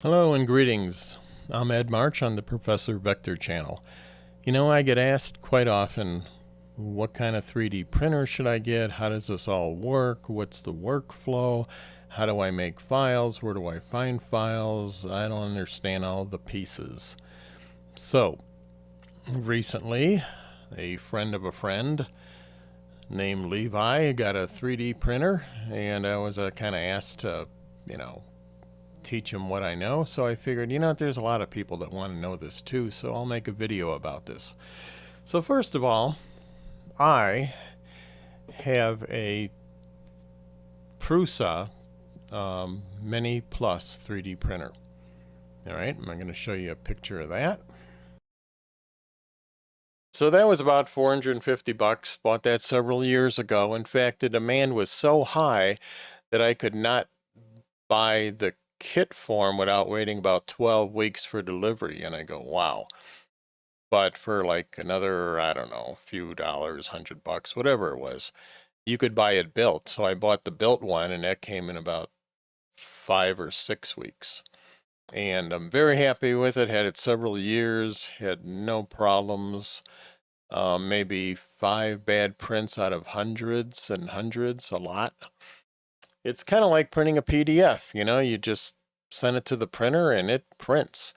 Hello and greetings. I'm Ed March on the Professor Vector channel. I get asked quite often, what kind of 3D printer should I get? How does this all work? What's the workflow? How do I make files? Where do I find files? I don't understand all the pieces. So, recently, a friend of a friend named Levi got a 3D printer, and I was kind of asked to, you know, teach them what I know. So I figured, there's a lot of people that want to know this too, so I'll make a video about this. So first of all, I have a Prusa Mini Plus 3D printer. All right, I'm going to show you a picture of that. So that was about 450 bucks. Bought that several years ago. In fact, the demand was so high that I could not buy the kit form without waiting about 12 weeks for delivery. And I go, wow. But for like another, I don't know, few dollars, $100, whatever it was, you could buy it built. So I bought the built one, and that came in about 5 or 6 weeks. And I'm very happy with it. Had it several years, had no problems. Maybe 5 bad prints out of hundreds and hundreds, a lot. It's kind of like printing a PDF, you just send it to the printer and it prints.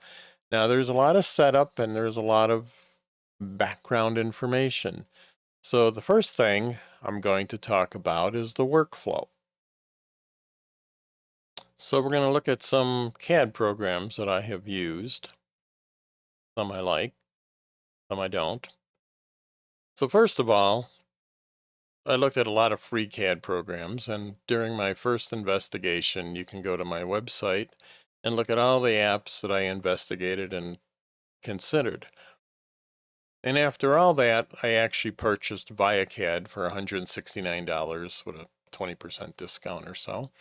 Now there's a lot of setup and there's a lot of background information. So the first thing I'm going to talk about is the workflow. So we're going to look at some CAD programs that I have used. Some I like, some I don't. So first of all, I looked at a lot of FreeCAD programs, and during my first investigation, you can go to my website and look at all the apps that I investigated and considered. And after all that, I actually purchased ViaCAD for $169 with a 20% discount or so.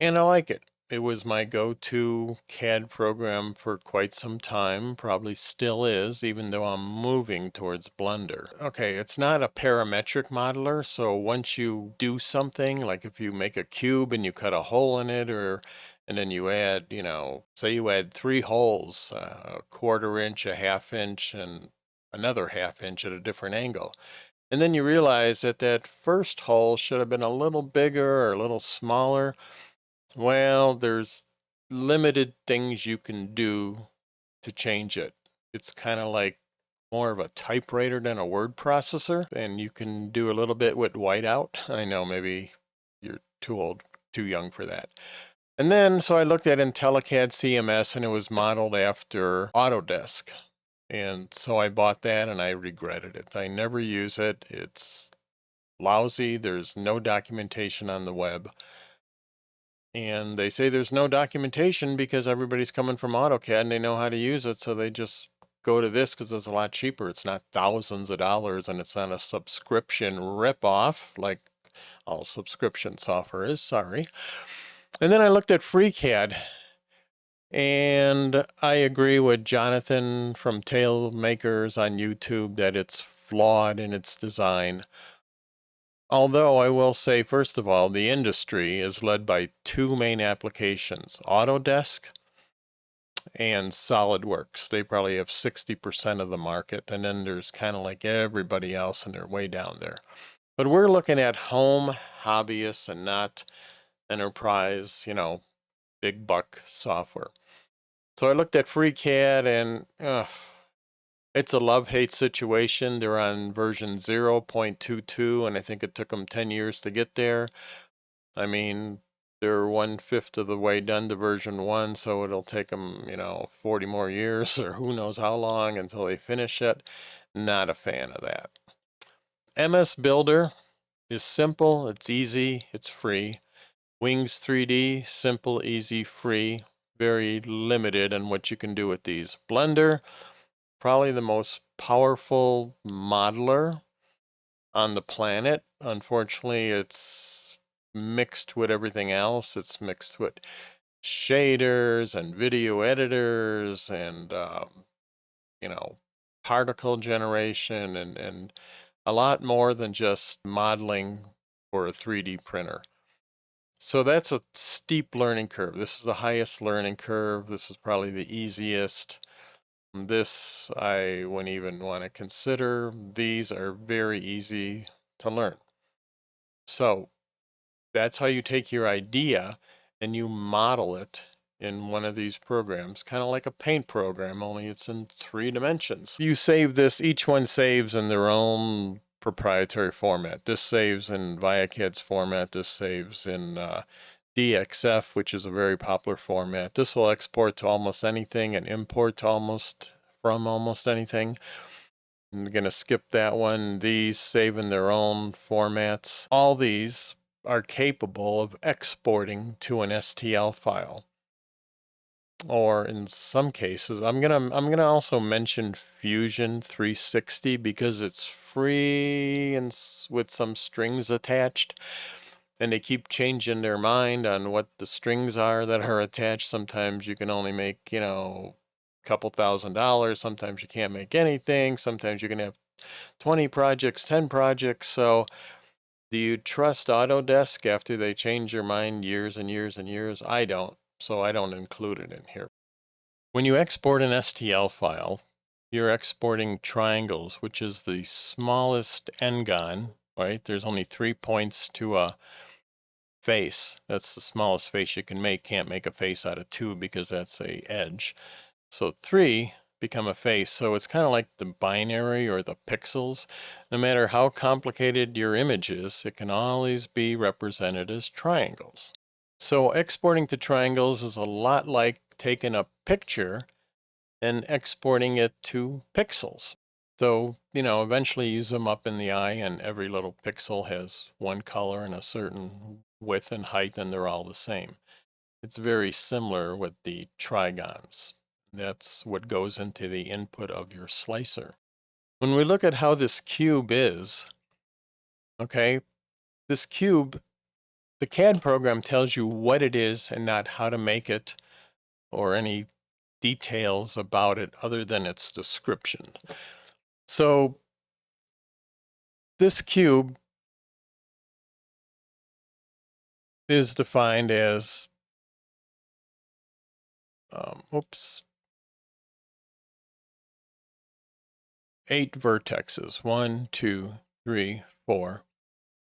And I like it. It was my go-to CAD program for quite some time, probably still is, even though I'm moving towards Blender. Okay, it's not a parametric modeler, so once you do something, like if you make a cube and you cut a hole in it, and then you add, say you add 3 holes, a 1/4 inch, a 1/2 inch, and another 1/2 inch at a different angle. And then you realize that that first hole should have been a little bigger or a little smaller. Well, there's limited things you can do to change it. It's kind of like more of a typewriter than a word processor, and you can do a little bit with whiteout. I know maybe you're too old, too young for that. And then, so I looked at IntelliCAD CMS, and it was modeled after Autodesk. And so I bought that, and I regretted it. I never use it. It's lousy. There's no documentation on the web. And they say there's no documentation because everybody's coming from AutoCAD and they know how to use it, so they just go to this because it's a lot cheaper. It's not thousands of dollars, and it's not a subscription ripoff like all subscription software is, sorry. And then I looked at FreeCAD, and I agree with Jonathan from Tail Makers on YouTube that it's flawed in its design. Although I will say, first of all, the industry is led by 2 main applications, Autodesk and SolidWorks. They probably have 60% of the market, and then there's kind of like everybody else, and they're way down there. But we're looking at home hobbyists and not enterprise, big buck software. So I looked at FreeCAD, and it's a love-hate situation. They're on version 0.22, and I think it took them 10 years to get there. I mean, they're 1/5 of the way done to version 1, so it'll take them, 40 more years or who knows how long until they finish it. Not a fan of that. MS Builder is simple, it's easy, it's free. Wings 3D, simple, easy, free. Very limited on what you can do with these. Blender, probably the most powerful modeler on the planet. Unfortunately, it's mixed with everything else. It's mixed with shaders and video editors and, particle generation and a lot more than just modeling for a 3D printer. So that's a steep learning curve. This is the highest learning curve. This is probably the easiest. This I wouldn't even want to consider. These are very easy to learn. So that's how you take your idea and you model it in one of these programs, kind of like a paint program, only it's in 3 dimensions. You save this, each one saves in their own proprietary format. This saves in ViaCAD's format, this saves in DXF, which is a very popular format. This will export to almost anything and import to almost anything. I'm going to skip that one. These save in their own formats. All these are capable of exporting to an STL file. Or in some cases, I'm gonna also mention Fusion 360 because it's free and with some strings attached, and they keep changing their mind on what the strings are that are attached. Sometimes you can only make, you know, a couple $1,000. Sometimes you can't make anything. Sometimes you can have 20 projects, 10 projects. So do you trust Autodesk after they change their mind years and years and years? I don't, so I don't include it in here. When you export an STL file, you're exporting triangles, which is the smallest n-gon, right? There's only 3 points to a face. That's the smallest face you can make. Can't make a face out of 2 because that's a edge. So 3 become a face. So it's kind of like the binary or the pixels. No matter how complicated your image is, it can always be represented as triangles. So exporting to triangles is a lot like taking a picture and exporting it to pixels. So, you know, eventually you zoom up in the eye and every little pixel has one color and a certain width and height, and they're all the same. It's very similar with the trigons. That's what goes into the input of your slicer. When we look at how this cube is, okay, this cube, the CAD program tells you what it is and not how to make it or any details about it other than its description. So this cube is defined as, 8 vertexes. 1, 2, 3, 4,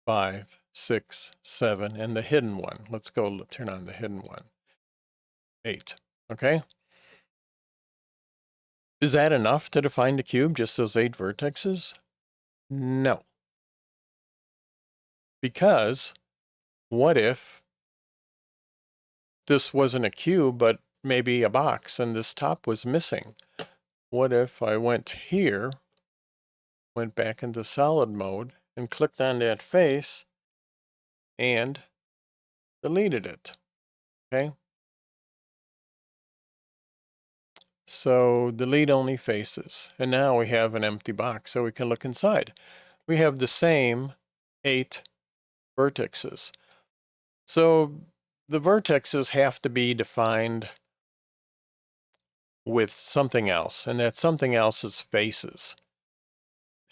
5, 6, 7, and the hidden one. Let's go turn on the hidden one. 8, okay? Is that enough to define the cube, just those 8 vertexes? No. Because what if this wasn't a cube, but maybe a box, and this top was missing? What if I went here, went back into solid mode, and clicked on that face, and deleted it, okay? So delete only faces. And now we have an empty box, so we can look inside. We have the same 8 vertexes. So the vertexes have to be defined with something else, and that something else is faces.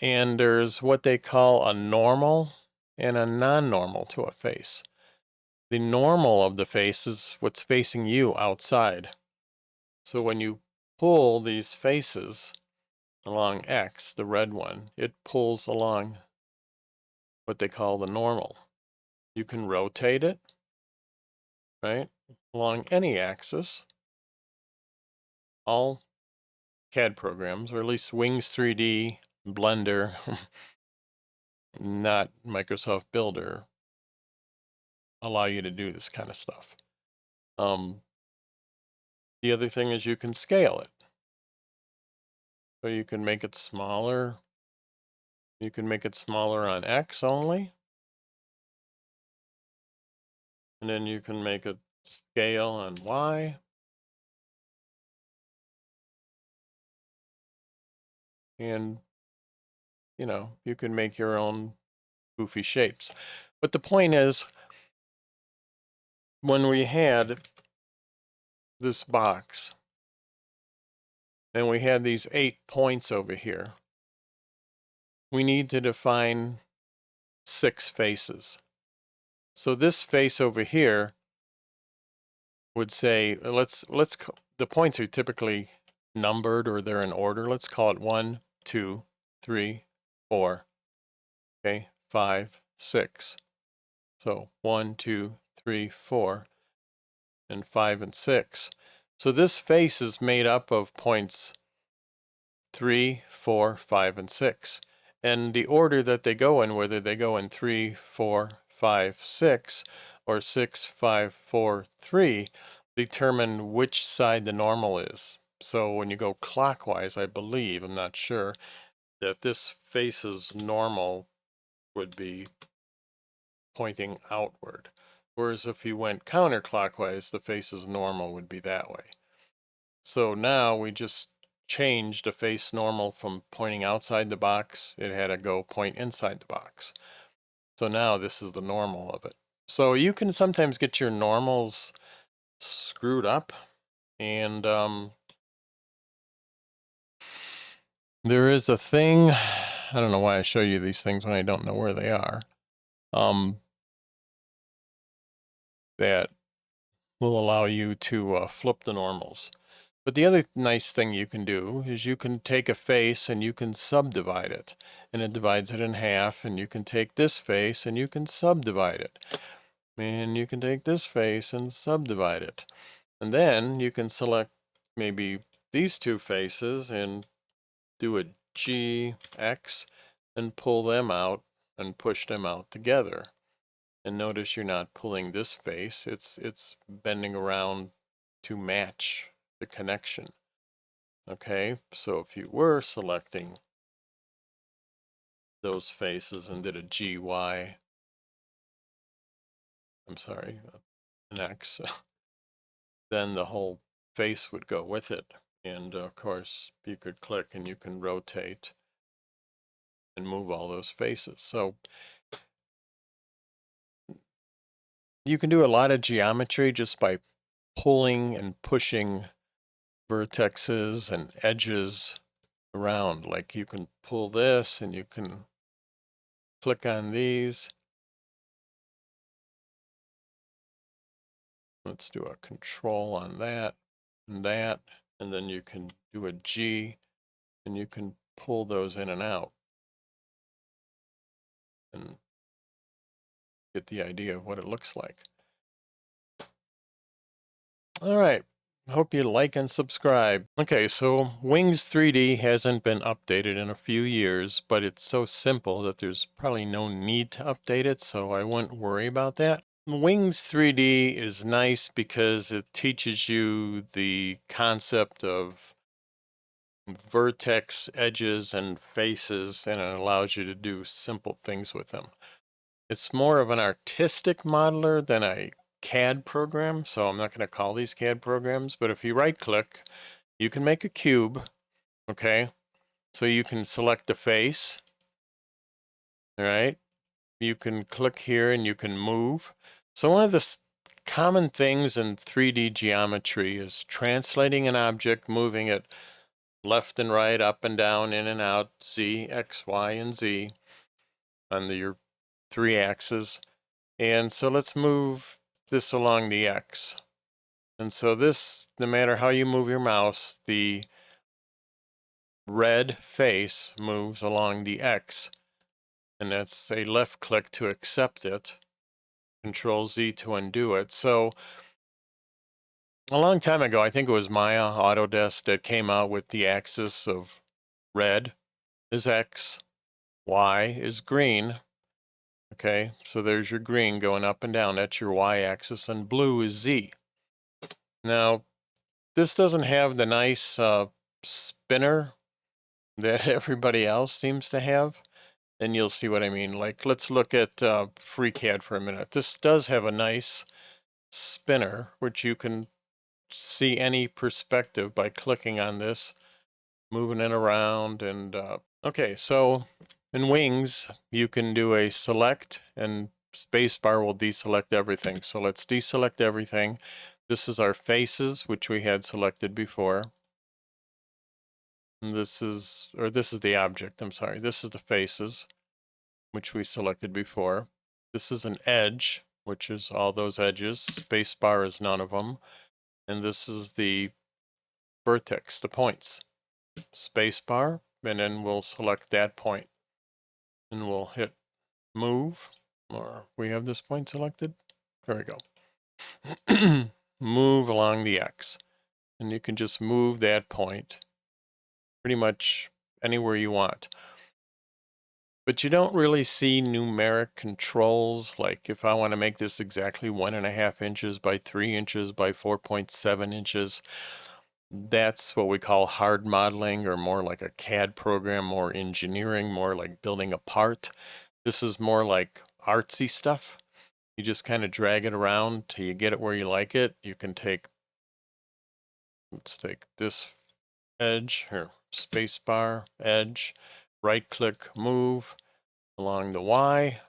And there's what they call a normal and a non-normal to a face. The normal of the face is what's facing you outside. So when you pull these faces along X, the red one, it pulls along what they call the normal. You can rotate it, right, along any axis. All CAD programs, or at least Wings 3D, Blender, not Microsoft Builder, allow you to do this kind of stuff. The other thing is you can scale it. So you can make it smaller. You can make it smaller on X only. And then you can make it scale on Y. And, you know, you can make your own goofy shapes. But the point is, when we had this box, and we had these 8 points over here, we need to define 6 faces. So this face over here would say, the points are typically numbered or they're in order. Let's call it 1, 2, 3, 4, okay, 5, 6. So 1, 2, 3, 4, and 5 and 6. So this face is made up of points 3, 4, 5, and 6. And the order that they go in, whether they go in 3, 4, 5, 6, or 6, 5, 4, 3, determine which side the normal is. So when you go clockwise, I believe, I'm not sure, that this face's normal would be pointing outward. Whereas if you went counterclockwise, the face's normal would be that way. So now we just changed the face normal from pointing outside the box. It had to go point inside the box. So now this is the normal of it. So you can sometimes get your normals screwed up, and there is a thing, I don't know why I show you these things when I don't know where they are, that will allow you to flip the normals. But the other nice thing you can do is you can take a face and you can subdivide it. And it divides it in half, and you can take this face and you can subdivide it. And you can take this face and subdivide it. And then you can select maybe these two faces and do a GX and pull them out and push them out together. And notice you're not pulling this face, it's bending around to match the connection. Okay, so if you were selecting those faces and did a GY, I'm sorry, an X, then the whole face would go with it. And of course, you could click and you can rotate and move all those faces. So you can do a lot of geometry just by pulling and pushing vertexes and edges around. Like you can pull this and you can click on these. Let's do a control on that, and then you can do a G and you can pull those in and out and get the idea of what it looks like. All right. Hope you like and subscribe. Okay, so Wings 3D hasn't been updated in a few years, but it's so simple that there's probably no need to update it, so I wouldn't worry about that. Wings 3D is nice because it teaches you the concept of vertex, edges, and faces, and it allows you to do simple things with them. It's more of an artistic modeler than a CAD program, so I'm not going to call these CAD programs, but if you right click, you can make a cube, okay? So you can select a face, all right? You can click here and you can move. So one of the common things in 3D geometry is translating an object, moving it left and right, up and down, in and out, Z, X, Y, and Z on your 3 axes. And so let's move this along the X. And so this, no matter how you move your mouse, the red face moves along the X. And that's a left click to accept it, Control Z to undo it. So a long time ago, I think it was Maya Autodesk that came out with the axis of red is X, Y is green. Okay, so there's your green going up and down. That's your Y-axis, and blue is Z. Now, this doesn't have the nice spinner that everybody else seems to have, and you'll see what I mean. Like, let's look at FreeCAD for a minute. This does have a nice spinner, which you can see any perspective by clicking on this, moving it around, and okay, so in Wings, you can do a select, and spacebar will deselect everything. So let's deselect everything. This is our faces, which we had selected before. And this is the object, I'm sorry. This is the faces, which we selected before. This is an edge, which is all those edges. Spacebar is none of them. And this is the vertex, the points. Spacebar, and then we'll select that point. And we'll hit move, or we have this point selected. There we go. Move along the X. And you can just move that point pretty much anywhere you want. But you don't really see numeric controls, like if I want to make this exactly 1.5 inches by 3 inches by 4.7 inches, that's what we call hard modeling, or more like a CAD program, more engineering, more like building a part. This is more like artsy stuff. You just kind of drag it around till you get it where you like it. You can take, let's take this edge here, spacebar, edge, right click, move along the Y,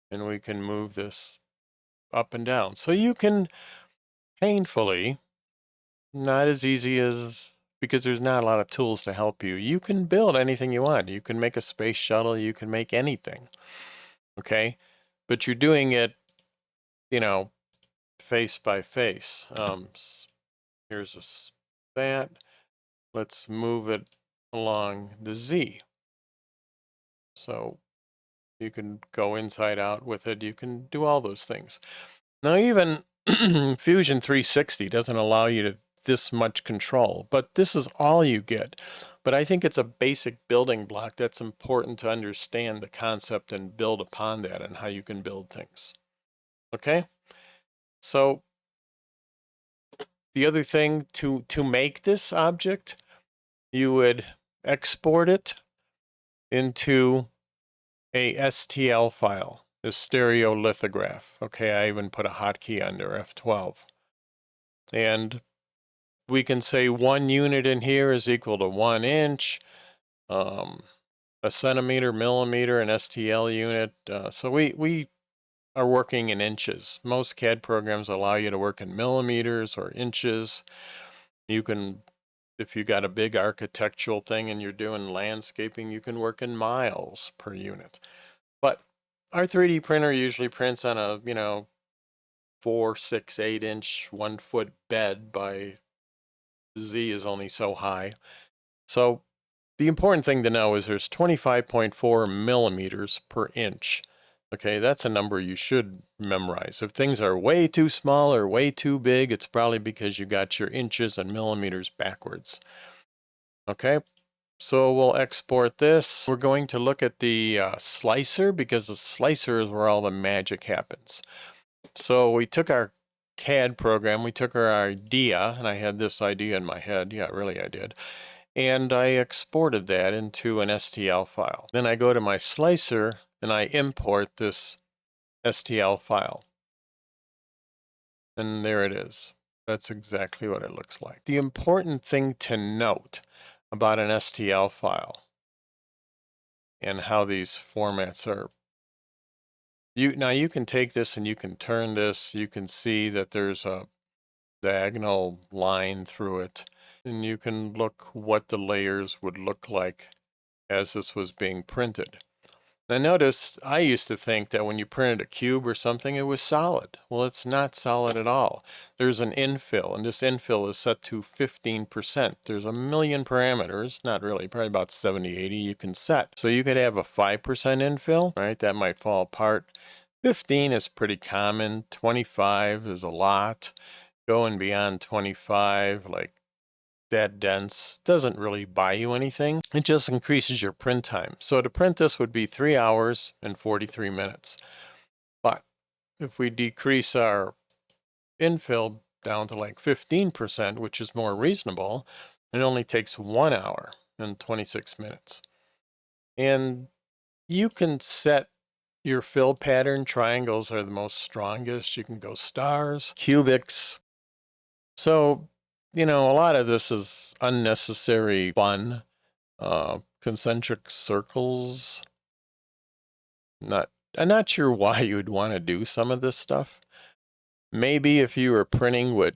and we can move this up and down. So you can painfully, not as easy as, because there's not a lot of tools to help you, you can build anything you want. You can make a space shuttle, you can make anything, okay? But you're doing it, you know, face by face. Here's that. Let's move it along the Z. So you can go inside out with it. You can do all those things. Now even Fusion 360 doesn't allow you to this much control, but this is all you get. But I think it's a basic building block that's important to understand the concept and build upon that and how you can build things. Okay? So the other thing, to make this object, you would export it into a STL file, a stereolithograph. Okay, I even put a hotkey under F12. And we can say 1 unit in here is equal to 1 inch, a centimeter, millimeter, an STL unit. So we are working in inches. Most CAD programs allow you to work in millimeters or inches. You can, if you got a big architectural thing and you're doing landscaping, you can work in miles per unit. But our 3D printer usually prints on a, 4, 6, 8 inch, 1 foot bed by Z is only so high. So the important thing to know is there's 25.4 millimeters per inch. Okay, that's a number you should memorize. If things are way too small or way too big, it's probably because you got your inches and millimeters backwards. Okay, so we'll export this. We're going to look at the slicer, because the slicer is where all the magic happens. So we took our CAD program, we took our idea, and I had this idea in my head. Yeah, really I did. And I exported that into an STL file. Then I go to my slicer and I import this STL file. And there it is. That's exactly what it looks like. The important thing to note about an STL file and how these formats are, now you can take this and you can turn this. You can see that there's a diagonal line through it, and you can look what the layers would look like as this was being printed. Now notice, I used to think that when you printed a cube or something, it was solid. Well, it's not solid at all. There's an infill, and this infill is set to 15%. There's a million parameters, not really, probably about 70, 80 you can set. So you could have a 5% infill, right? That might fall apart. 15 is pretty common. 25 is a lot. Going beyond 25, like that dense, doesn't really buy you anything. It just increases your print time. So to print this would be 3 hours and 43 minutes. But if we decrease our infill down to like 15%, which is more reasonable, it only takes 1 hour and 26 minutes. And you can set your fill pattern. Triangles are the most strongest. You can go stars, cubics. So, a lot of this is unnecessary fun. Concentric circles. I'm not sure why you would want to do some of this stuff. Maybe if you were printing with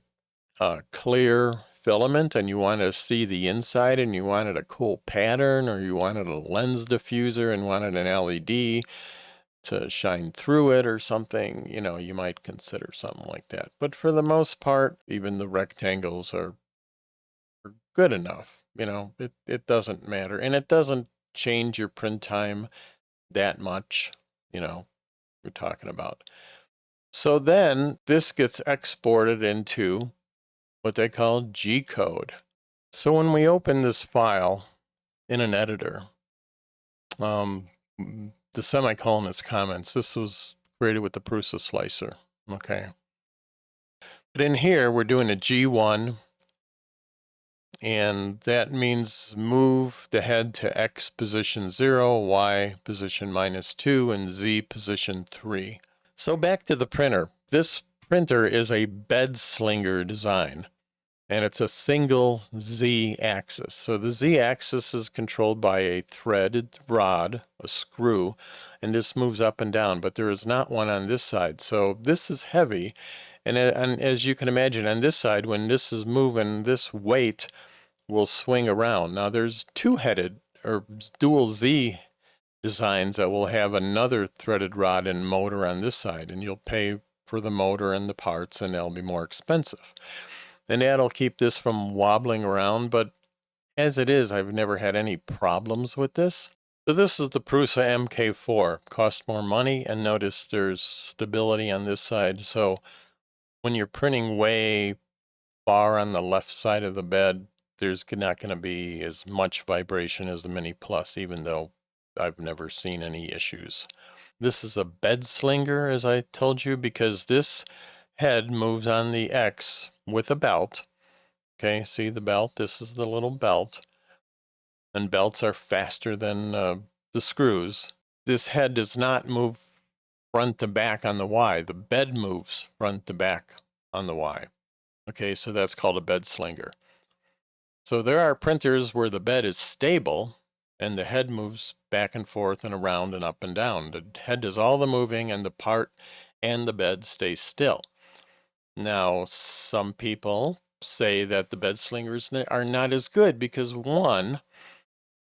clear filament and you wanted to see the inside and you wanted a cool pattern, or you wanted a lens diffuser and wanted an LED, to shine through it or something, you know, you might consider something like that. But for the most part, even the rectangles are good enough. You know, it doesn't matter. And it doesn't change your print time that much, you know, we're talking about. So then this gets exported into what they call G-code. So when we open this file in an editor, the semicolon is comments. This was created with the Prusa Slicer, okay? But in here, we're doing a G1, and that means move the head to X position 0, Y position -2, and Z position 3. So back to the printer. This printer is a bed slinger design, and it's a single Z-axis. So the Z-axis is controlled by a threaded rod, a screw, and this moves up and down, but there is not one on this side. So this is heavy, and as you can imagine, on this side, when this is moving, this weight will swing around. Now there's two-headed or dual Z designs that will have another threaded rod and motor on this side, and you'll pay for the motor and the parts, and they'll be more expensive. And that'll keep this from wobbling around, but as it is, I've never had any problems with this. So this is the Prusa MK4. Costs more money, and notice there's stability on this side. So when you're printing way far on the left side of the bed, there's not going to be as much vibration as the Mini Plus, even though I've never seen any issues. This is a bed slinger, as I told you, because this head moves on the X with a belt. Okay, see the belt? This is the little belt. And belts are faster than the screws. This head does not move front to back on the Y. The bed moves front to back on the Y. Okay, so that's called a bed slinger. So there are printers where the bed is stable and the head moves back and forth and around and up and down. The head does all the moving and the part and the bed stays still. Now, some people say that the bed slingers are not as good because, one,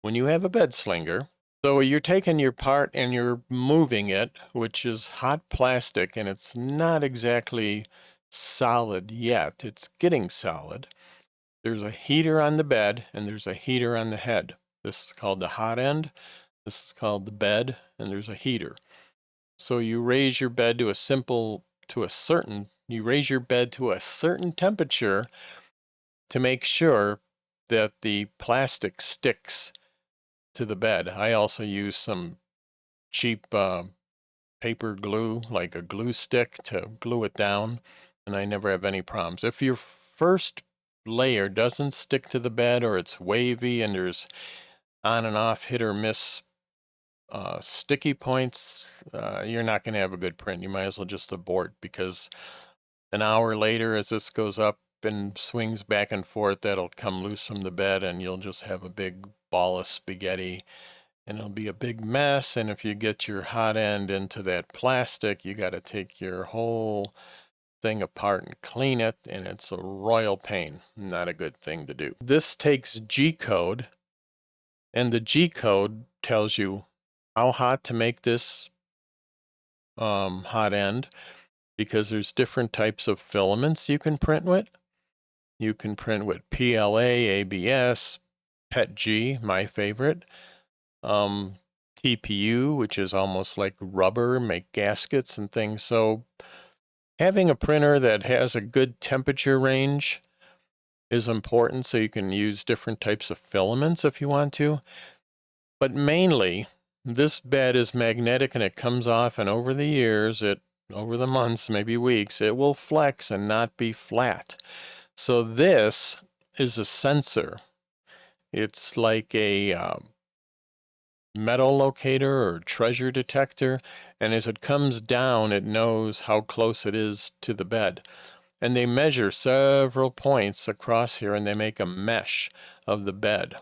when you have a bed slinger, so you're taking your part and you're moving it, which is hot plastic, and it's not exactly solid yet. It's getting solid. There's a heater on the bed and there's a heater on the head. This is called the hot end. This is called the bed, and there's a heater. So you raise your bed to you raise your bed to a certain temperature to make sure that the plastic sticks to the bed. I also use some cheap paper glue, like a glue stick, to glue it down, and I never have any problems. If your first layer doesn't stick to the bed, or it's wavy and there's on and off, hit or miss sticky points, you're not going to have a good print. You might as well just abort, because an hour later, as this goes up and swings back and forth, that'll come loose from the bed and you'll just have a big ball of spaghetti, and it'll be a big mess. And if you get your hot end into that plastic, you got to take your whole thing apart and clean it, and it's a royal pain. Not a good thing to do. This takes G-code, and the G-code tells you how hot to make this hot end, because there's different types of filaments you can print with. You can print with PLA, ABS, PETG, my favorite, TPU, which is almost like rubber, make gaskets and things. So having a printer that has a good temperature range is important, so you can use different types of filaments if you want to. But mainly, this bed is magnetic and it comes off, and over the years, over the months, maybe weeks, it will flex and not be flat. So this is a sensor. It's like a metal locator or treasure detector, and as it comes down, it knows how close it is to the bed. And they measure several points across here, and they make a mesh of the bed.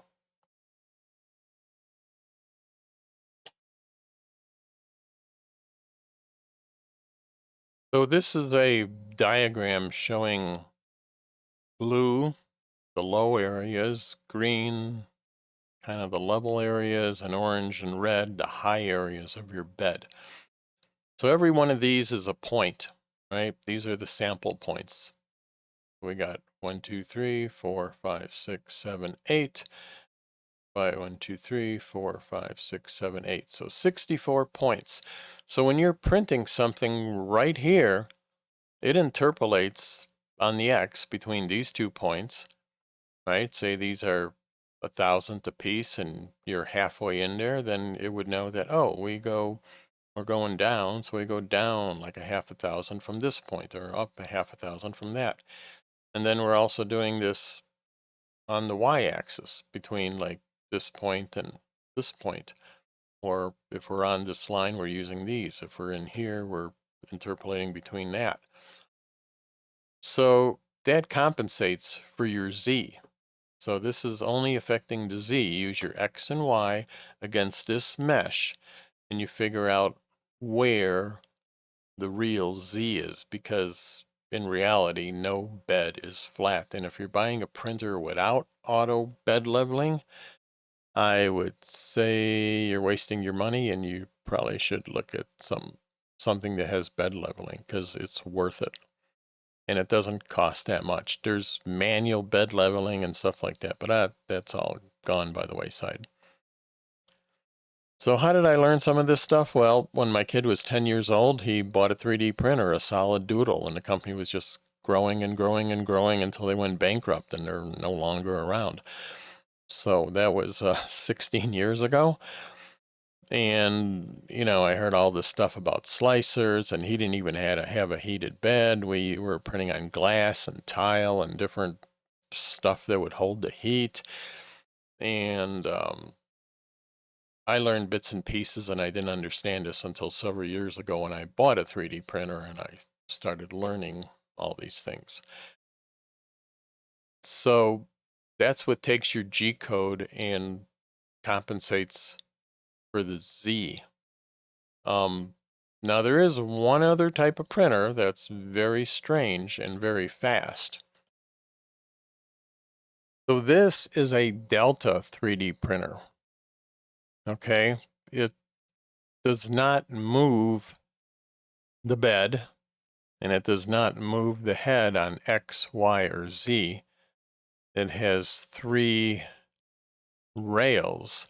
So this is a diagram showing blue, the low areas, green, kind of the level areas, and orange and red, the high areas of your bed. So every one of these is a point, right? These are the sample points. We got 1, 2, 3, 4, 5, 6, 7, 8. By 1, 2, 3, 4, 5, 6, 7, 8. So 64 points. So when you're printing something right here, it interpolates on the X between these 2 points, right? Say these are 1,000th a piece and you're halfway in there, then it would know that, oh, we're going down, so we go down like a 1,000 from this point, or up a 1,000 from that. And then we're also doing this on the y-axis between like this point and this point. Or if we're on this line, we're using these. If we're in here, we're interpolating between that. So that compensates for your z. So this is only affecting the z. Use your x and y against this mesh, and you figure out where the real z is, because in reality, no bed is flat. And if you're buying a printer without auto bed leveling, I would say you're wasting your money, and you probably should look at something that has bed leveling, because it's worth it. And it doesn't cost that much. There's manual bed leveling and stuff like that, but that's all gone by the wayside. So how did I learn some of this stuff? Well, when my kid was 10 years old, he bought a 3D printer, a solid doodle, and the company was just growing and growing and growing until they went bankrupt and they're no longer around. So that was 16 years ago. And, I heard all this stuff about slicers, and he didn't even have a heated bed. We were printing on glass and tile and different stuff that would hold the heat. And I learned bits and pieces, and I didn't understand this until several years ago when I bought a 3D printer and I started learning all these things. So that's what takes your G code and compensates for the Z. Now there is one other type of printer that's very strange and very fast. So this is a Delta 3D printer. Okay, it does not move the bed, and it does not move the head on X, Y, or Z. It has 3 rails,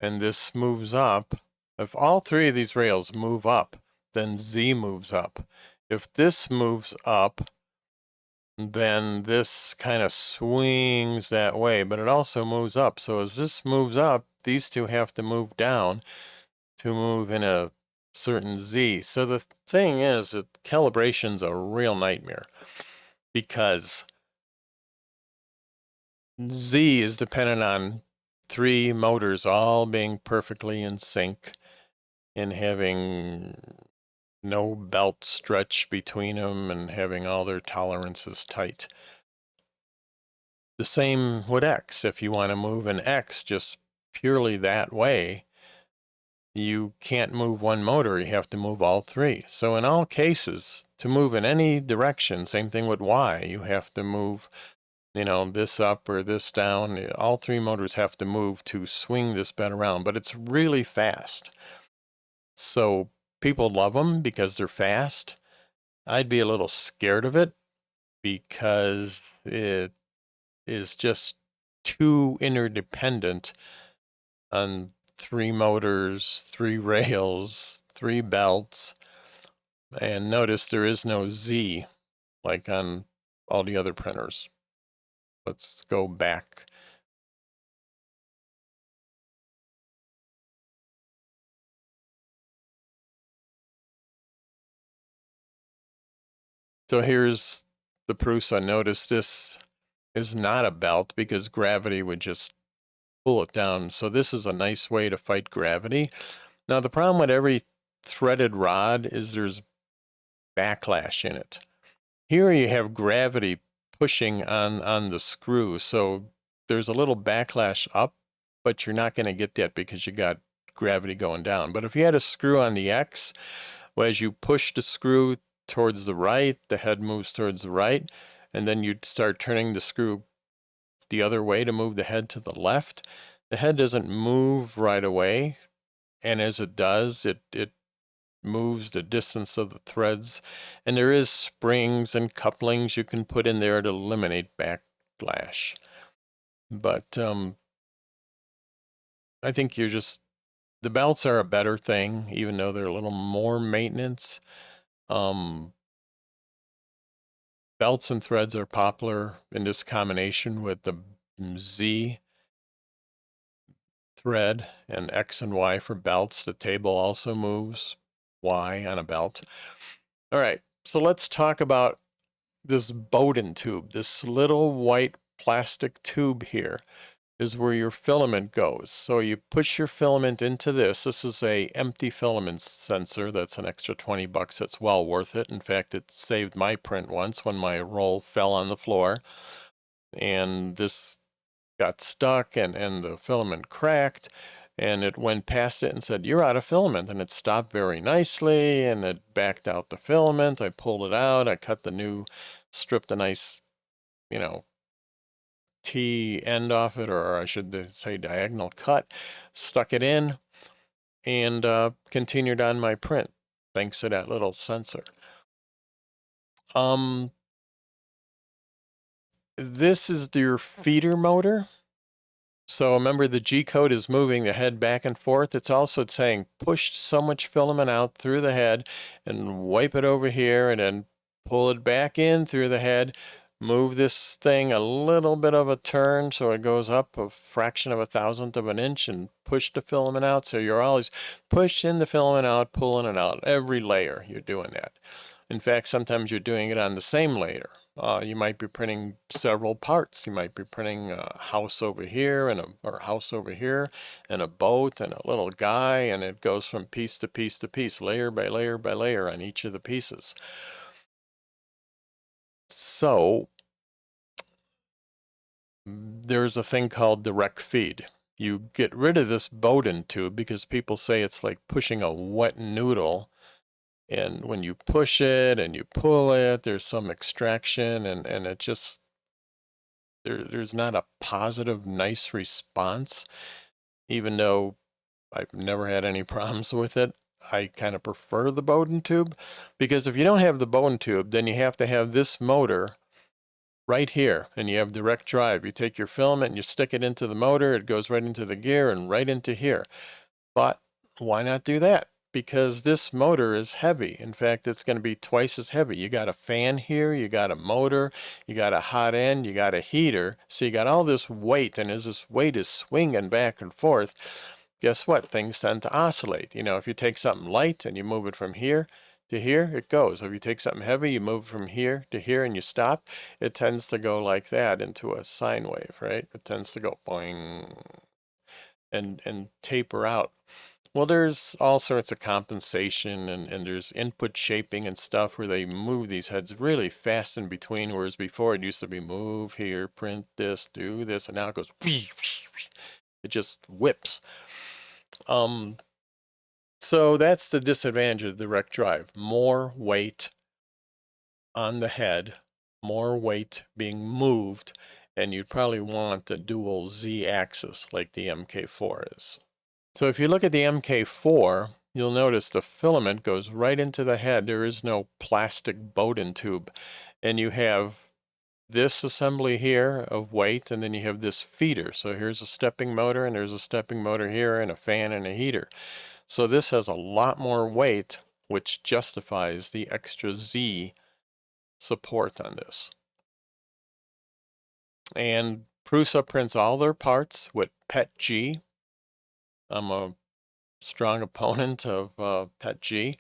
and this moves up. If all 3 of these rails move up, then Z moves up. If this moves up, then this kind of swings that way, but it also moves up. So as this moves up, these 2 have to move down to move in a certain Z. So the thing is that calibration's a real nightmare, because Z is dependent on 3 motors all being perfectly in sync and having no belt stretch between them and having all their tolerances tight. The same with X. If you want to move an X just purely that way, you can't move one motor, you have to move all 3. So in all cases, to move in any direction, same thing with Y, you have to move, this up or this down. All 3 motors have to move to swing this bed around, but it's really fast. So people love them because they're fast. I'd be a little scared of it because it is just too interdependent on 3 motors, 3 rails, 3 belts. And notice there is no Z like on all the other printers. Let's go back. So here's the Prusa. Notice this is not a belt because gravity would just pull it down. So this is a nice way to fight gravity. Now the problem with every threaded rod is there's backlash in it. Here you have gravity pushing on the screw, so there's a little backlash up, but you're not going to get that because you got gravity going down. But if you had a screw on the X, well, as you push the screw towards the right, the head moves towards the right, and then you'd start turning the screw the other way to move the head to the left. The head doesn't move right away, and as it does, it moves the distance of the threads, and there is springs and couplings you can put in there to eliminate backlash. But I think the belts are a better thing, even though they're a little more maintenance. Belts and threads are popular in this combination with the Z thread and X and Y for belts. The table also moves Y on a belt. All right, so let's talk about this Bowden tube. This little white plastic tube here is where your filament goes. So you push your filament into this. This is a empty filament sensor. That's an extra 20 bucks. That's well worth it. In fact, it saved my print once when my roll fell on the floor and this got stuck and the filament cracked, and it went past it and said, "You're out of filament." And it stopped very nicely and it backed out the filament. I pulled it out. I stripped a nice, T end off it, or I should say diagonal cut, stuck it in, and continued on my print thanks to that little sensor. This is your feeder motor. So remember, the G-code is moving the head back and forth. It's also saying push so much filament out through the head and wipe it over here and then pull it back in through the head. Move this thing a little bit of a turn so it goes up a fraction of a thousandth of an inch and push the filament out. So you're always pushing the filament out, pulling it out. Every layer you're doing that. In fact, sometimes you're doing it on the same layer. You might be printing several parts. You might be printing a house over here or a house over here and a boat and a little guy, and it goes from piece to piece to piece, layer by layer by layer on each of the pieces. So there's a thing called direct feed. You get rid of this Bowden tube because people say it's like pushing a wet noodle. And when you push it and you pull it, there's some extraction and it just, there's not a positive, nice response, even though I've never had any problems with it. I kind of prefer the Bowden tube because if you don't have the Bowden tube, then you have to have this motor right here and you have direct drive. You take your filament and you stick it into the motor, it goes right into the gear and right into here. But why not do that? Because this motor is heavy. In fact, it's going to be twice as heavy. You got a fan here, you got a motor, you got a hot end, you got a heater. So you got all this weight, and as this weight is swinging back and forth, guess what? Things tend to oscillate. If you take something light and you move it from here to here, it goes. If you take something heavy, you move it from here to here and you stop, it tends to go like that into a sine wave, right? It tends to go boing and taper out. Well, there's all sorts of compensation and there's input shaping and stuff where they move these heads really fast in between, whereas before it used to be move here, print this, do this, and now it goes, it just whips. So that's the disadvantage of direct drive. More weight on the head, more weight being moved, and you'd probably want a dual Z axis like the MK4 is. So if you look at the MK4, you'll notice the filament goes right into the head. There is no plastic Bowden tube. And you have this assembly here of weight, and then you have this feeder. So here's a stepping motor, and there's a stepping motor here, and a fan and a heater. So this has a lot more weight, which justifies the extra Z support on this. And Prusa prints all their parts with PET-G. I'm a strong opponent of PET-G.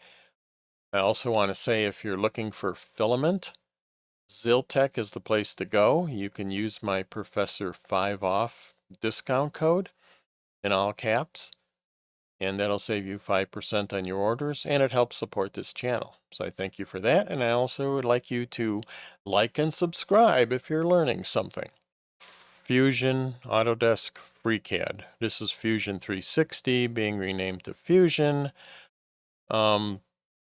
I also want to say if you're looking for filament, Ziltech is the place to go. You can use my Professor 5 off discount code in all caps, and that'll save you 5% on your orders, and it helps support this channel. So I thank you for that, and I also would like you to like and subscribe if you're learning something. Fusion, Autodesk, FreeCAD. This is Fusion 360 being renamed to Fusion. Even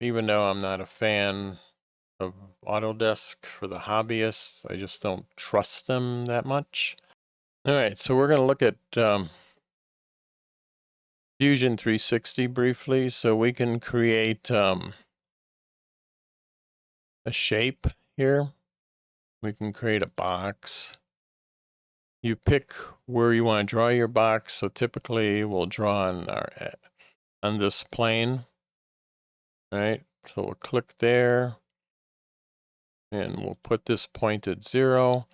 though I'm not a fan of Autodesk for the hobbyists, I just don't trust them that much. All right, so we're going to look at Fusion 360 briefly, so we can create a shape here. We can create a box. You pick where you want to draw your box. So typically we'll draw on this plane, right? So we'll click there and we'll put this point at 0.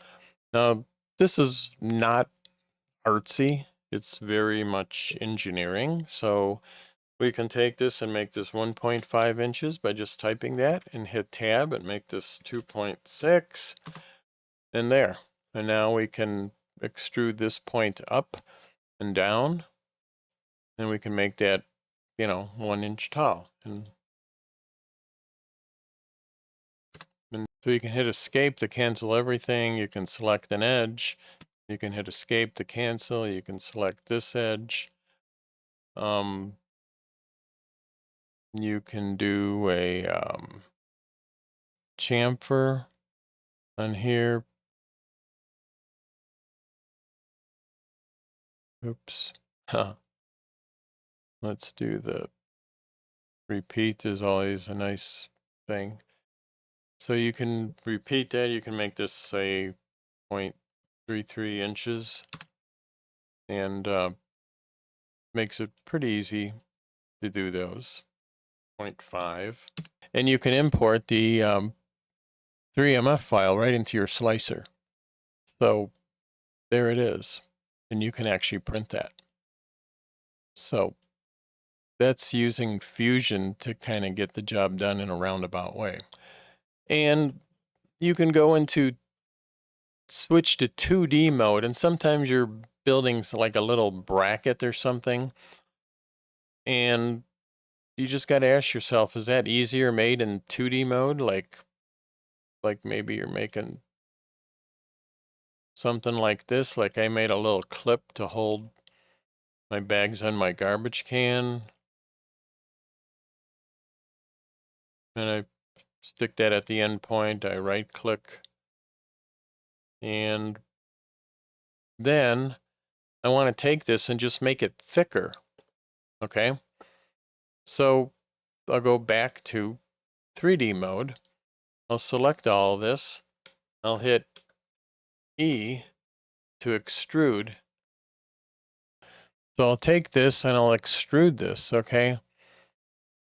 Now this is not artsy. It's very much engineering. So we can take this and make this 1.5 inches by just typing that and hit tab and make this 2.6 and there. And now we can extrude this point up and down and we can make that, 1 inch tall. And so you can hit escape to cancel everything. You can select an edge. You can hit escape to cancel. You can select this edge. You can do a chamfer on here. Oops. Let's do the repeat is always a nice thing. So you can repeat that. You can make this say 0.33 inches and makes it pretty easy to do those. 0.5. And you can import the 3MF file right into your slicer. So there it is. And you can actually print that. So that's using Fusion to kind of get the job done in a roundabout way. And you can go into switch to 2D mode, and sometimes your building's like a little bracket or something. And you just got to ask yourself, is that easier made in 2D mode? Like maybe you're making something like this. Like I made a little clip to hold my bags on my garbage can. And I stick that at the end point. I right click. And then I want to take this and just make it thicker. Okay. So I'll go back to 3D mode. I'll select all of this. I'll hit E to extrude. So I'll take this and I'll extrude this, okay?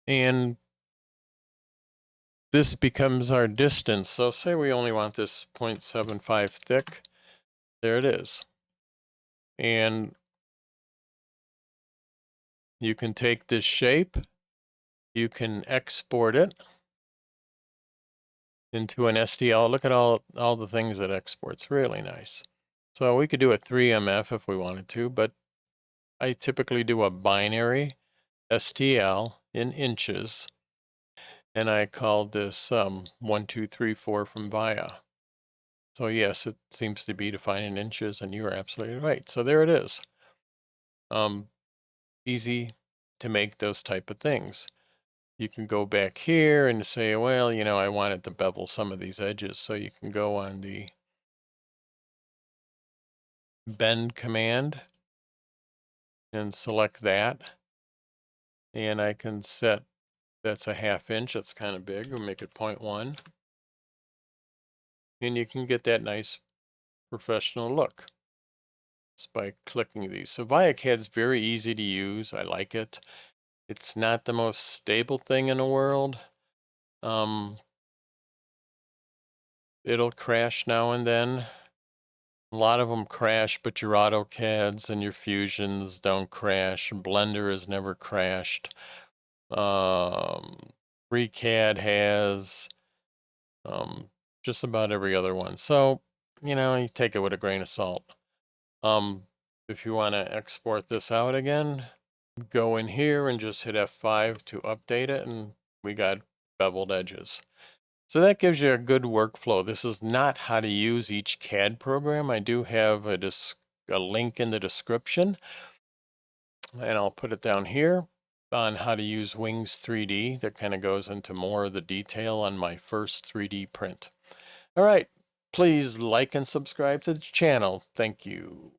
And this becomes our distance. So say we only want this 0.75 thick. There it is. And you can take this shape, you can export it into an STL. Look at all the things it exports. Really nice. So we could do a 3MF if we wanted to, but I typically do a binary STL in inches, and I called this 1, 2, 3, 4 from Via. So yes, it seems to be defined in inches, and you are absolutely right. So there it is. Easy to make those type of things. You can go back here and say, well, I wanted to bevel some of these edges, so you can go on the bend command and select that, and I can set that's a 1/2 inch. That's kind of big. We'll make it 0.1. And you can get that nice professional look just by clicking these. So ViaCAD is very easy to use. I like it. It's not the most stable thing in the world. It'll crash now and then. A lot of them crash, but your AutoCADs and your Fusions don't crash. Blender has never crashed. FreeCAD has. Just about every other one. So, you take it with a grain of salt. If you want to export this out again, go in here and just hit F5 to update it, and we got beveled edges. So that gives you a good workflow. This is not how to use each CAD program. I do have a link in the description, and I'll put it down here on how to use Wings 3D. That kind of goes into more of the detail on my first 3D print. All right, please like and subscribe to the channel. Thank you.